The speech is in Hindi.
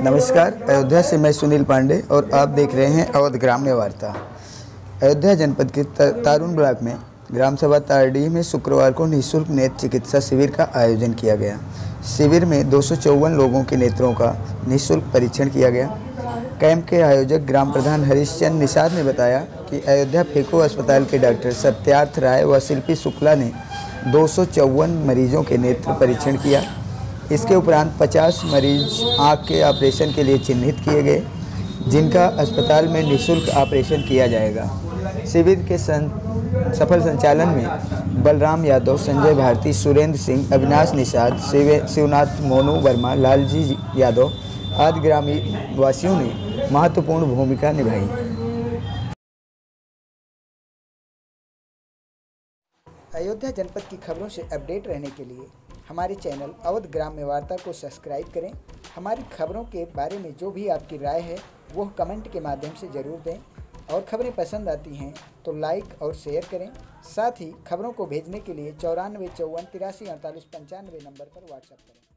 नमस्कार। अयोध्या से मैं सुनील पांडे और आप देख रहे हैं अवध ग्राम्य वार्ता। अयोध्या जनपद के तारून ब्लॉक में ग्राम सभा तारडीह में शुक्रवार को निःशुल्क नेत्र चिकित्सा शिविर का आयोजन किया गया। शिविर में 254 लोगों के नेत्रों का निःशुल्क परीक्षण किया गया। कैंप के आयोजक ग्राम प्रधान हरीशचंद्र निषाद ने बताया कि अयोध्या फेको अस्पताल के डॉक्टर सत्यार्थ राय व शिल्पी शुक्ला ने 254 मरीजों के नेत्र परीक्षण किया। इसके उपरांत 50 मरीज आँख के ऑपरेशन के लिए चिन्हित किए गए, जिनका अस्पताल में निःशुल्क ऑपरेशन किया जाएगा। शिविर के सफल संचालन में बलराम यादव, संजय भारती, सुरेंद्र सिंह, अविनाश निषाद, शिवनाथ मोनू वर्मा, लालजी यादव आदि ग्रामीण वासियों ने महत्वपूर्ण भूमिका निभाई। अयोध्या जनपद की खबरों से अपडेट रहने के लिए हमारे चैनल अवध ग्राम्य वार्ता को सब्सक्राइब करें। हमारी खबरों के बारे में जो भी आपकी राय है वो कमेंट के माध्यम से ज़रूर दें और खबरें पसंद आती हैं तो लाइक और शेयर करें। साथ ही खबरों को भेजने के लिए 94 54 83 48 95 नंबर पर व्हाट्सएप करें।